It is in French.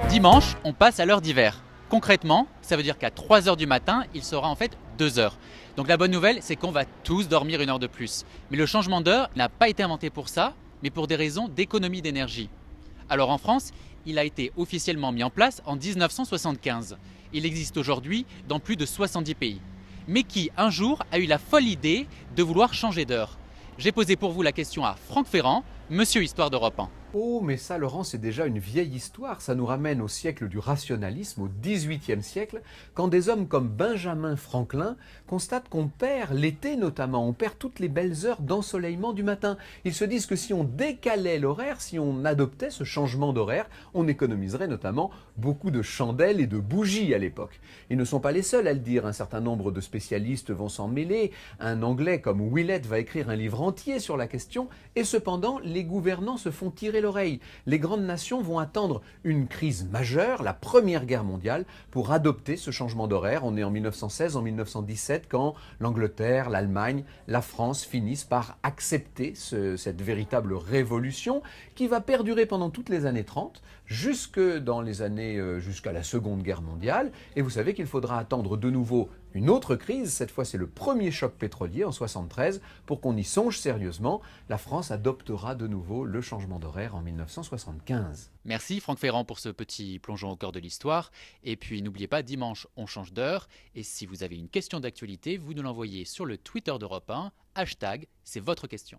Dimanche, on passe à l'heure d'hiver. Concrètement, ça veut dire qu'à 3 heures du matin, il sera en fait 2 heures. Donc la bonne nouvelle, c'est qu'on va tous dormir une heure de plus. Mais le changement d'heure n'a pas été inventé pour ça, mais pour des raisons d'économie d'énergie. Alors en France, il a été officiellement mis en place en 1975. Il existe aujourd'hui dans plus de 70 pays. Mais qui, un jour, a eu la folle idée de vouloir changer d'heure? J'ai posé pour vous la question à Franck Ferrand, monsieur Histoire d'Europe 1. Oh, mais ça, Laurent, c'est déjà une vieille histoire. Ça nous ramène au siècle du rationalisme, au XVIIIe siècle, quand des hommes comme Benjamin Franklin constatent qu'on perd, l'été notamment, on perd toutes les belles heures d'ensoleillement du matin. Ils se disent que si on décalait l'horaire, si on adoptait ce changement d'horaire, on économiserait notamment beaucoup de chandelles et de bougies à l'époque. Ils ne sont pas les seuls à le dire. Un certain nombre de spécialistes vont s'en mêler. Un Anglais comme Willett va écrire un livre entier sur la question. Et cependant, les gouvernants se font tirer l'oreille. Les grandes nations vont attendre une crise majeure, la Première Guerre mondiale, pour adopter ce changement d'horaire. On est en 1916, en 1917, quand l'Angleterre, l'Allemagne, la France finissent par accepter cette véritable révolution qui va perdurer pendant toutes les années 30, jusqu'à la Seconde Guerre mondiale. Et vous savez qu'il faudra attendre de nouveau une autre crise, cette fois c'est le premier choc pétrolier en 73, pour qu'on y songe sérieusement. La France adoptera de nouveau le changement d'horaire en 1975. Merci Franck Ferrand pour ce petit plongeon au cœur de l'histoire. Et puis n'oubliez pas, dimanche, on change d'heure. Et si vous avez une question d'actualité, vous nous l'envoyez sur le Twitter d'Europe 1, hashtag, c'est votre question.